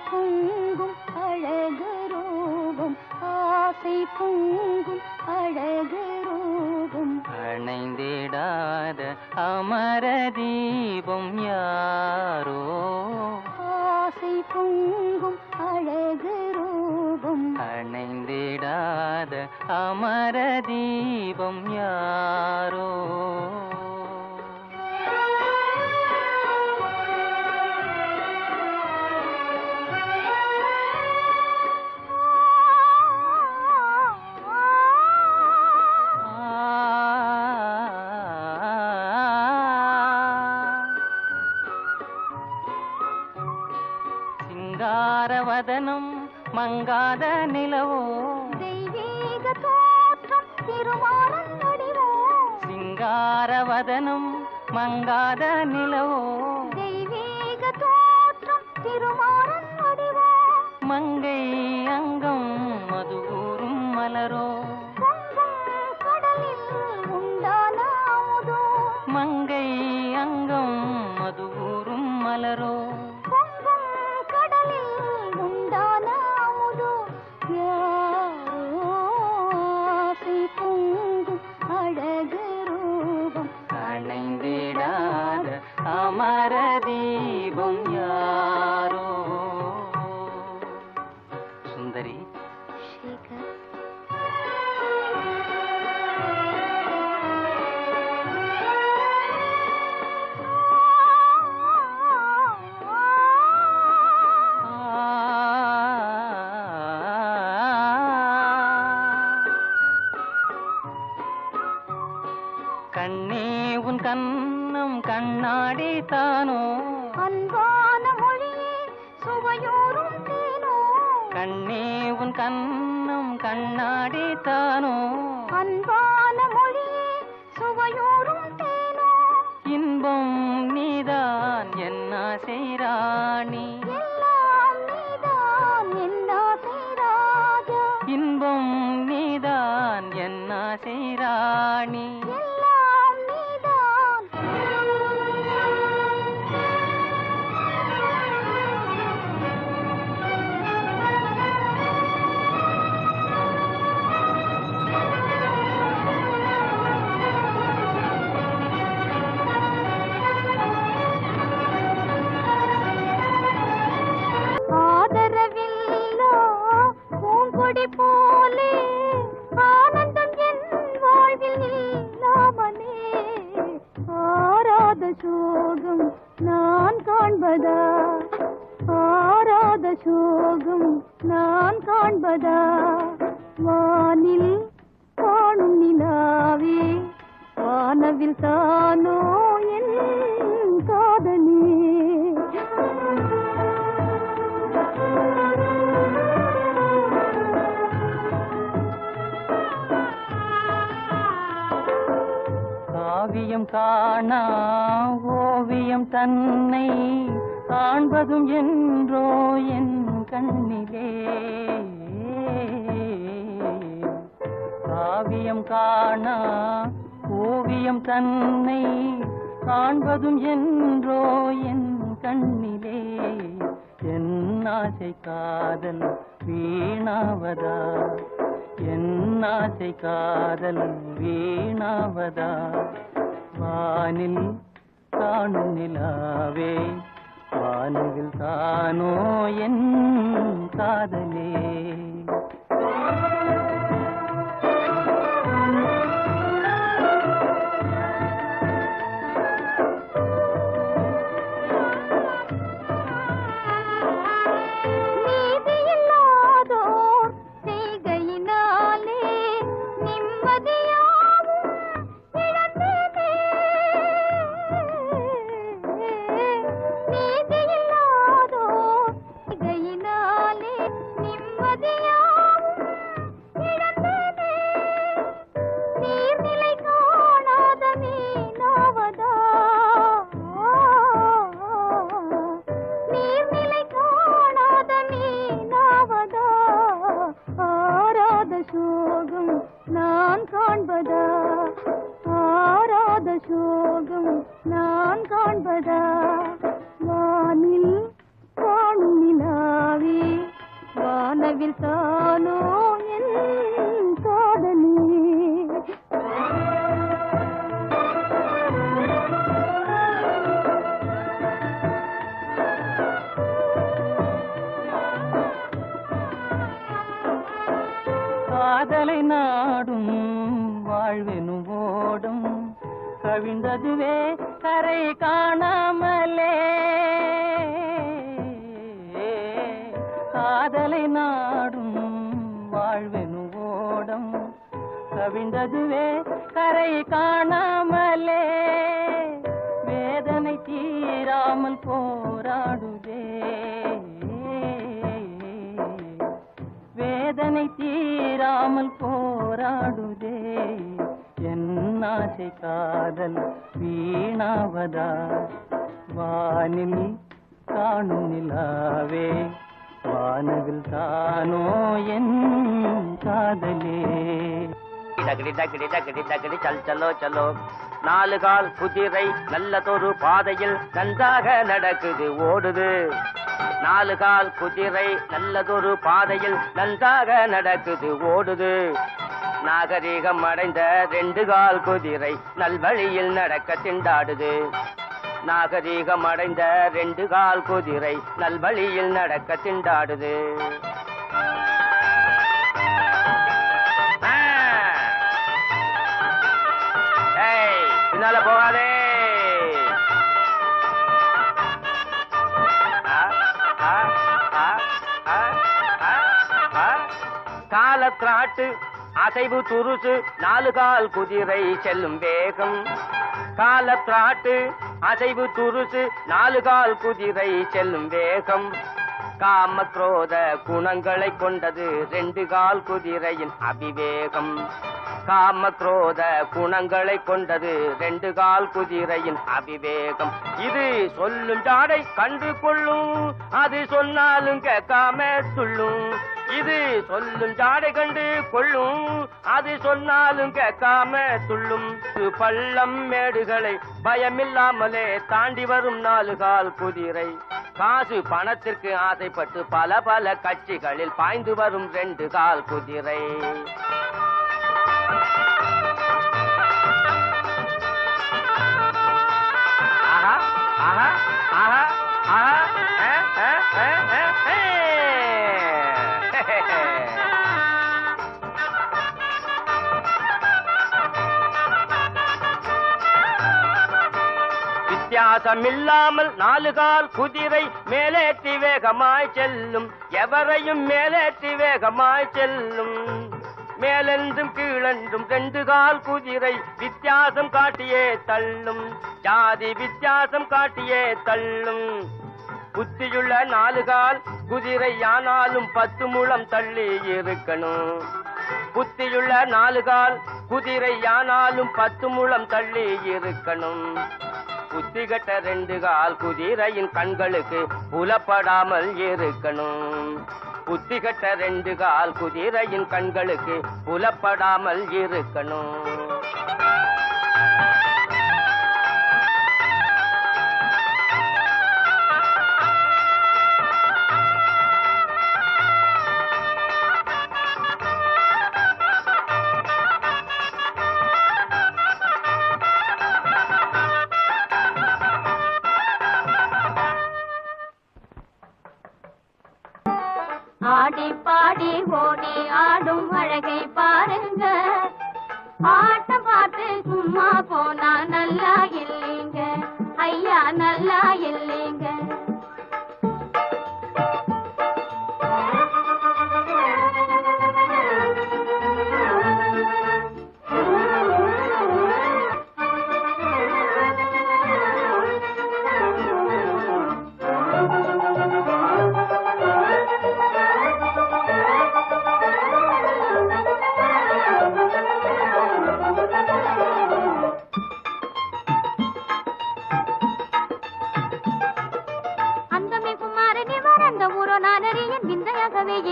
பொங்கும் அழகு ரூபம் ஆசை பொங்கும் அழகு ரூபம் அணைந்திடாத அமர தீபம் யாரோ ஆசை பொங்கும் அழகு ரூபம் அணைந்திடாத அமர தீபம் யாரோ சிங்காரவதனம் மங்காத நிலவோ தெய்வீக தோற்றம் திருமாறன் வடிவோ சிங்காரவதனம் மங்காத நிலவோ தெய்வீக தோற்றம் திருமாறன் வடிவோ மங்கை அங்கம் மதுவூரும் மலரோ பொங்கும் கடலில் உண்டான அமுதோ மங்கை அங்கம் மதுவூரும் மலரோ அமர தீபம் யாரோ சுந்தரி சேகர் கண்ணே உன் கண்ணம் கண்ணாடி தானோ அன்பான மொழியே சுவையோரும் தேனோ கண்ணே உன் கண்ணம் கண்ணாடி தானோ அன்பான மொழியே சுவையோரும் தேனோ இன்பம் நீதான் என்ன செய்ராணி எல்லாம் நீதான் என்ன செய்ராஜா இன்பம் நீதான் என்ன செய்ராணி போலே ஆனந்தம் என் வாழ்வில் இல்லாமலே ஆராத சோகம் நான் காண்பதா ஆராத சோகம் நான் காண்பதா வானில் காணும் நிலாவே வானவில் தானோ என் காதலே காவியம் காணா ஓவியம் தன்னை காண்பதும் என்றோ என் கண்ணிலே காவியம் காணா ஓவியம் தன்னை காண்பதும் என்றோ என் கண்ணிலே என் ஆசை காதல் வீணாவதா என் ஆசை காதல் வீணாவதா வானில் காணும் நிலாவே வானவில் தானோ என் காதலே சோகம் நான் காண்பதா வானில் காணும் நிலாவே காதலை நாடும் வாழ்வெனும் ஓடும் கவிழ்ந்ததுவே கரை காணாமலே காதலை நாடும் வாழ்வெனும் ஓடும் கவிழ்ந்ததுவே கரை காணாமலே வேதனை தீராமல் போராடுதே வேதனை தீராமல் போராடுதே என் ஆசை காதல் வீணாவதா வானில் காணும் நிலாவே வானவில் தானோ என் காதலே டகடி டகடி டகடி டகடி சல் சலோ சலோ நாலு கால் குதிரை நல்லதொரு பாதையில் நன்றாக நடக்குது ஓடுது நாலு கால் குதிரை நல்லதொரு பாதையில் நன்றாக நடக்குது ஓடுது நாகரீகம் அடைந்த ரெண்டு கால் குதிரை நல்வழியில் நடக்க திண்டாடுது நாகரீகம் அடைந்த ரெண்டு கால் குதிரை நல்வழியில் நடக்க திண்டாடுது பின்னால போகாதே காலத்திராட்டு அசைவு துருசு நாலு கால் குதிரை செல்லும் வேகம் காலத்திராட்டு அசைவு துருசு நாலு கால் குதிரை செல்லும் வேகம் காம குரோத குணங்களை கொண்டது ரெண்டு கால் குதிரையின் அபிவேகம் காம குரோத குணங்களை கொண்டது ரெண்டு கால் குதிரையின் அபிவேகம் இது சொல்லும் ஜாடை கண்டு கொள்ளும் அது சொன்னாலும் கேட்காம துள்ளும் இது சொல்லும் ஜாடை கண்டு கொள்ளும் அது சொன்னாலும் கேட்காம துள்ளும் பள்ளம் மேடுகளை பயமில்லாமலே தாண்டி வரும் நாலு கால் குதிரை காசு பணத்திற்கு ஆசைப்பட்டு பல பல கட்சிகளில் பாய்ந்து வரும் ரெண்டு கால் குதிரை ஆஹா ஆஹா ஆஹா ஆஹா வித்தியாசமில்லாமல் நாலு கால் குதிரை மேலேற்றி வேகமாய் செல்லும் எவரையும் மேலேற்றி வேகமாய் செல்லும் மேலென்றும் கீழென்றும் ரெண்டு கால் குதிரை வித்தியாசம் காட்டியே தள்ளும் ஜாதி வித்தியாசம் காட்டியே தள்ளும் புத்தியுள்ள நாலு கால் குதிரை ஆனாலும் 10 முழம் தள்ளி இருக்கணும் புத்தியுள்ள நாலு கால் குதிரை ஆனாலும் 10 முழம் தள்ளி இருக்கணும் புத்திகட்ட ரெண்டு கால் குதிரையின் கண்களுக்கு புலப்படாமல் இருக்கணும் புத்திகட்ட ரெண்டு கால் குதிரையின் கண்களுக்கு புலப்படாமல் இருக்கணும் ஆடி பாடி ஓடி ஆடும் அழகை பாருங்க ஆட்டம் பார்த்து சும்மா போனா நல்லா இல்லைங்க ஐயா நல்லா இல்லைங்க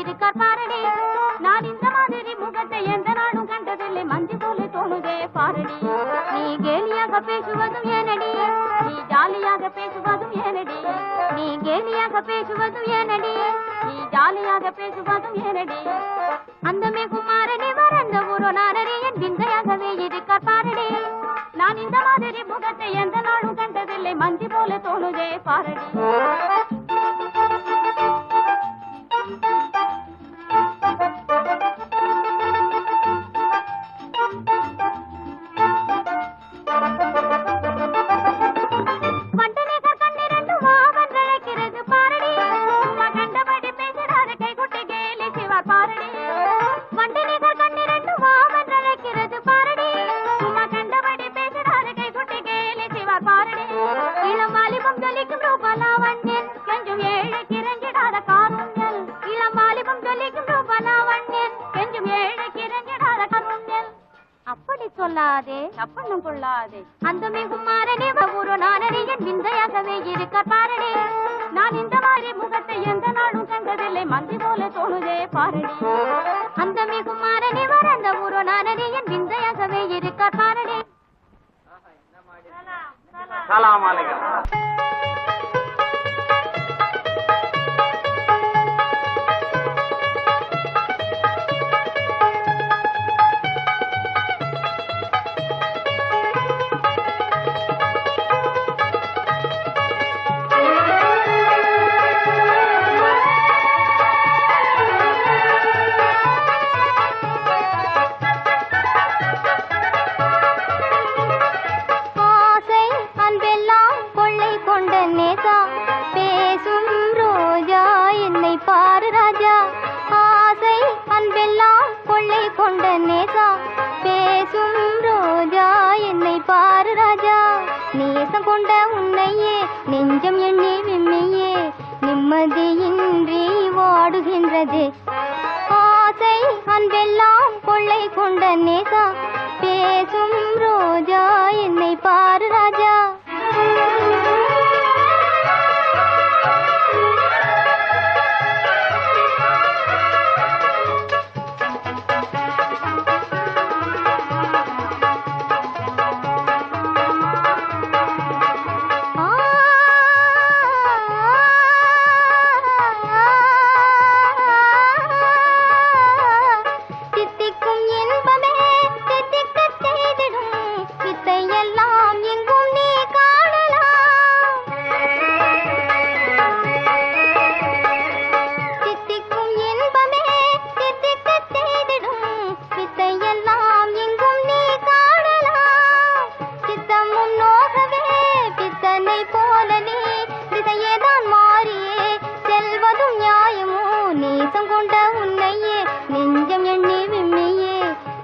இருக்கார் பாரடி நான் இந்த மாதிரி முகத்தை எந்த நாளும் கண்டதில்லை மஞ்சு போல தோணுதே பாரடி நீ கேலியாக பேசுவதும் ஏனடி நீ ஜாலியாக பேசுவதும் ஏனடி நீ கேலியாக பேசுவதும் ஏனடி நீ ஜாலியாக பேசுவதும் ஏனடி அந்த குமாரனி வறந்த ஊரோ நானடி என் விந்தையாகவே இருக்கார் பாரடி நான் இந்த மாதிரி முகத்தை எந்த நாளும் கண்டதில்லை மஞ்சு போல தோணுதே பாரடி ஒண்ணும் கொள்ளாதே அந்த மிகும் மாறனே ஒரு நானறியன் விந்தையாகவே இருக்க பாரடி நான் இந்த மாதிரி முகத்தை எந்த நாளும் கண்டதில்லை மந்தி போல தோணுதே பாரடி அந்த மிகும் மாறனே அந்த ஒரு நானறியன் விந்தையாகவே இருக்க பாரடி சலாம் அலைக்கும் நெஞ்சம் எண்ணி விம்மியே நிம்மதியின்றி வாடுகின்றது ஆசை அன்பெல்லாம் கொள்ளை கொண்ட நேசா பேசும் ரோஜா என்னை பாரு ராஜா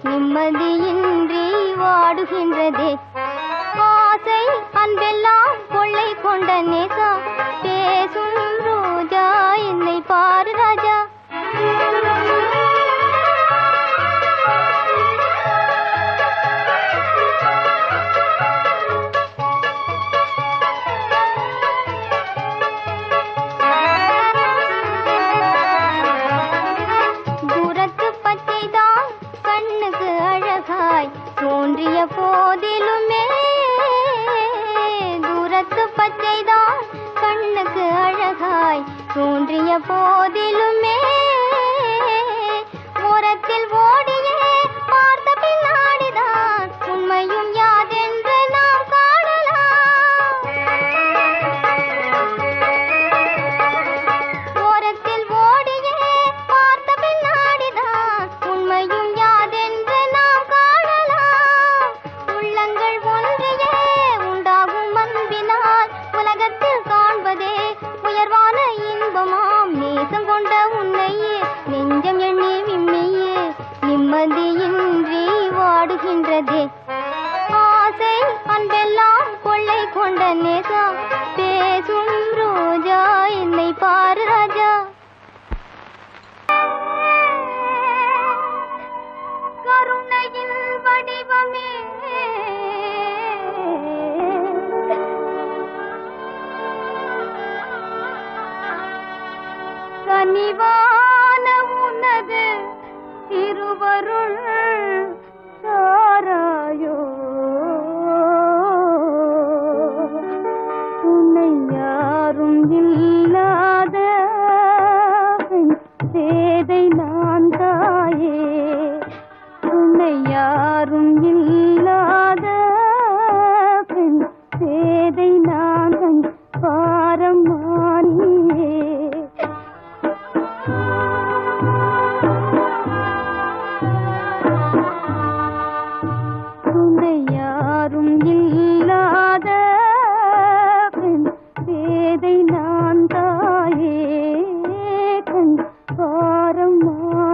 நிம்மதியின்றி வாடுகின்றதே ஆசை அன்பெல்லாம் கொள்ளை கொண்ட நேசா பேசும் ரோஜா என்னை பாரு ராஜா தோன்றிய போதிலுமே தூரத்து பச்சைதான் கண்ணுக்கு அழகாய் தோன்றிய போதிலுமே ஓரத்தில் ஓடியே பார்த்த பின்னாடிதான் உண்மையும் யாதென்று நாம் காணலாம் ஓரத்தில் ஓடியே பார்த்த பின்னாடிதான் உண்மையும் யாதென்று நாம் காணலாம் உள்ளங்கள் ஒன்றியே உண்டாகும் அன்பினால் உலகத்தில் காண்பதே உயர்வான இன்பமாம் நேசம் கொண்ட உன்னையே நெஞ்சம் எண்ணி விம்மியே நிம்மதியின்றி வாடுகின்றதே ஆசை அன்பெல்லாம் கொள்ளை கொண்ட நேசா பேசும் ரோஜா என்னை பாரு ராஜா கருணையின் வடிவமே கனிவான உனது திருவருள் தாராயோ உன்னை யாரும் இல்லாத சேதை நான் தாயே உன்னை யாரும் இல்லாத சேதை நான் பாரமானியே உன்னை யாரும் இல்லாத சேதை நான் தாயே கண் பாரமானியே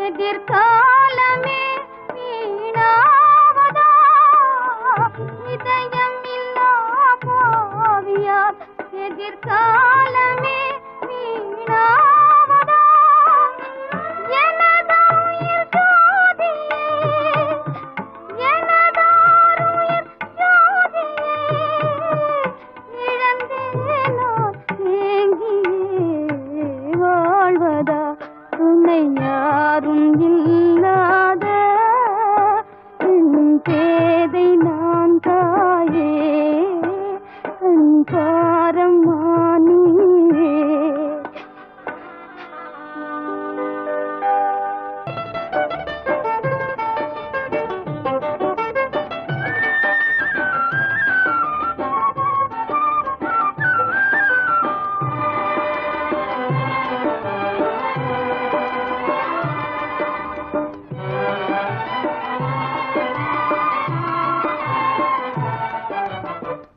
எதிர்காலமே வீணாவதா இதயம் இல்லா பாவியார் எதிர்காலமே வீணாவதா எனதாயுயிர் ஜோதியே எனதாருயிர் ஜோதியே இழந்தேனோ ஏங்கியே வாழ்வதா துணை யாரும் இல்லாத பேதை நான் தாயே கண் பாரமானியே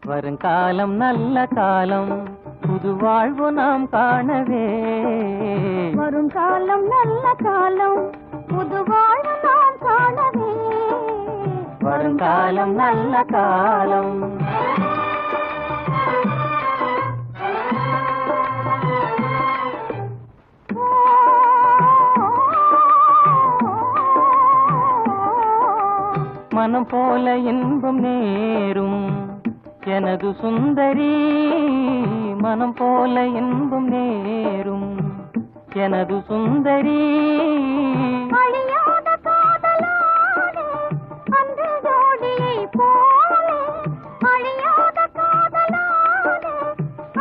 வருங்காலம் நல்ல காலம் புது வாழ்வு நாம் காணவே வரும் காலம் நல்ல காலம் புது வாழ்வு நாம் காணவே வருங்காலம் நல்ல காலம் மனம் போல இன்பம் நேரும் எனது சுந்தரி மனம் போல இன்பம் நேரும் எனது சுந்தரி அழியாத காதலானே அந்த ஜோடியை போலே அழியாத காதலானே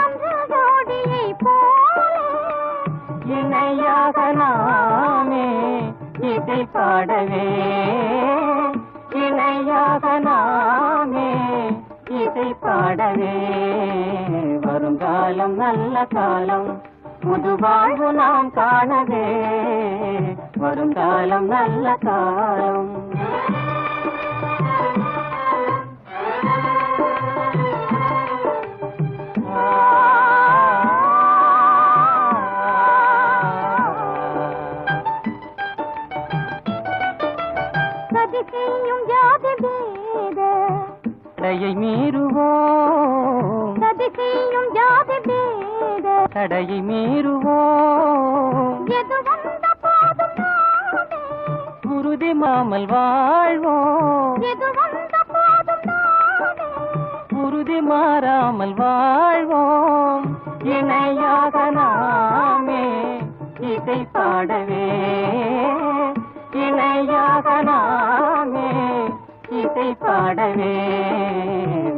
அந்த ஜோடியை போலே இணையாக நாமே இசை பாடவே இணையாக நாமே இசை பாடவே வருங்காலம் நல்ல காலம் புது வாழ்வு நாம் காணவே வருங்காலம் நல்ல காலம் சதி செய்யும் ஜாதி பேத தடையை மீறுவோம் சதி செய்யும் ஜாதி பேத தடையை மீறுவோம் எது வந்த போதும் நானே உறுதி மாமல் வாழ்வோம் எது வந்த போதும் நானே உறுதி மாறாமல் வாழ்வோம் இணையாக நாமே இசை பாடவே இணையாக நாமே இசை பாடவே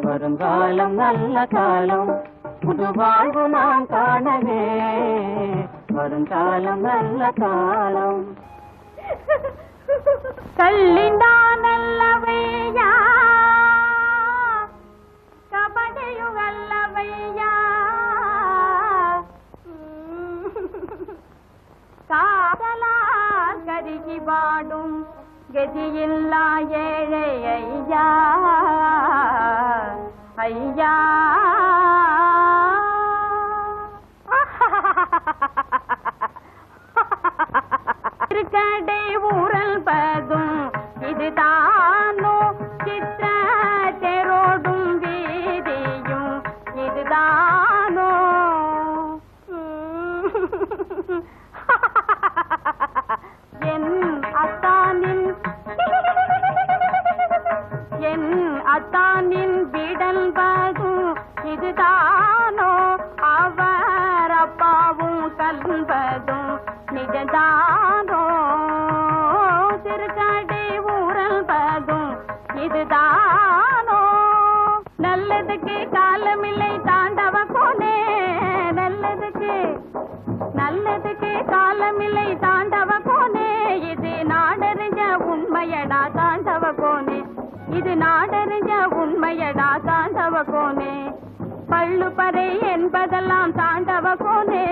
வருங்காலம் நல்ல காலம் புது வாழ்வு நாம் காணவே வருங்காலம் நல்ல காலம் ಕಳ್ಳಿಂದಾನಲ್ಲವಯ್ಯ ಕಬಡಿಯುಗಲ್ಲವಯ್ಯ ಕಾದಲ ಕರಿಗಿ ಬಾಡು ಗತಿಯಿಲ್ಲ ಏಳೆ ಅಯ್ಯ ಅಯ್ಯ கடை ஊரல் பதும் இதுதானோ சித்த தெரோடும் வீதியும் இதுதானோ என் அத்தானின் விடல் பதும் இதுதானோ அவர் அப்பாவும் கல்வதும் நிஜதானோ திருக்கடை ஊரல் பதும் இதுதானோ நல்லதுக்கு காலமில்லை தாண்டவ கோனே நல்லதுக்கு காலமில்லை தாண்டவ கோனே இது நாடறிஞ்ச உண்மையடா தாண்டவ கோனே இது நாடறிஞ்ச உண்மையடா தாண்டவ கோனே பள்ளுப்பறை என்பதெல்லாம் தாண்டவ கோனே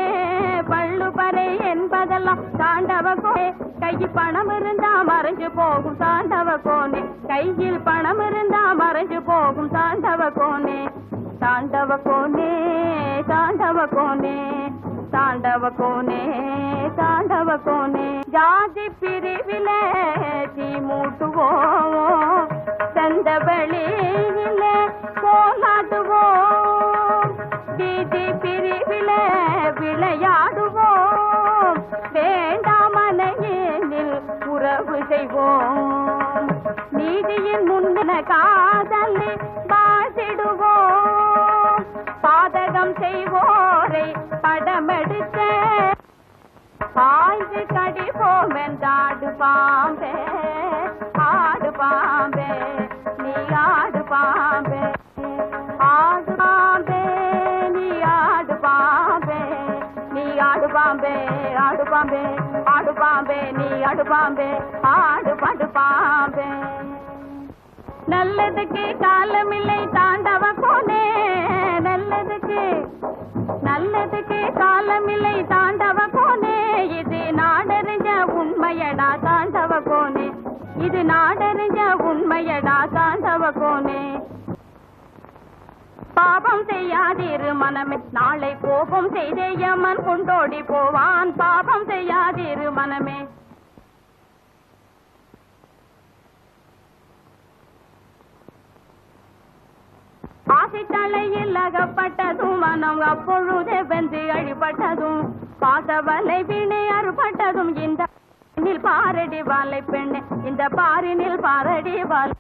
பள்ளுப்பறை என்பதெல்லாம் தாண்டவ கோனே கையில் பணம் இருந்தா மறைஞ்சு போகும் தாண்டவ கோனே கையில் பணம் இருந்தா மறைஞ்சு போகும் தாண்டவ கோனே தாண்டவ கோனே தாண்டவ கோனே தாண்டவ கோனே தாண்டவ கோனே ஜாதி பிரிவிலே தீ மூட்டுவோம் சந்த வெளியிலே போலாடுவோம் வீதி பிரிவிலே விளையாடுவோம் வேண்டாமனையில் உறவு செய்வோம் நீதியின் முன்ன காதலை வாழ்த்திடுவோம் பாதகம் செய்வோரை படமெடுத்த பாய்ந்து கடிப்போம் என்றாடு பாம்பே ஆடு பாம்பே நீ ஆடு பாம்பே ஆடு பாம்பே நீ ஆடு பாம்பே நீ ஆடு பாம்பே ஆடு பாம்பே ஆடு பாம்பே நீ ஆடு பாம்பே ஆடு படு பாம்பே நல்லதுக்கு காலமில்லை தாண்டவ கோனே நல்லதுக்கு காலமில்லை தாண்டவ கோனே இது நாடறிஞ்ச உண்மையடா தாண்டவ கோனே இது நாடறிஞ்ச உண்மையடா தாண்டவ கோனே பாபம் செய்யாதிரு மனமே நாளை கோபம் செய்தே யமன் கொண்டோடி போவான் பாபம் செய்யாதிரு மனமே ஆசை தலையில் அகப்பட்டதும் மனம் அப்பொழுதே வென்று அழிபட்டதும் பாசவலை வீணை அறுபட்டதும் இந்த பாரடி வாழை பெண்ணே இந்த பாரினில் பாரடி வாழை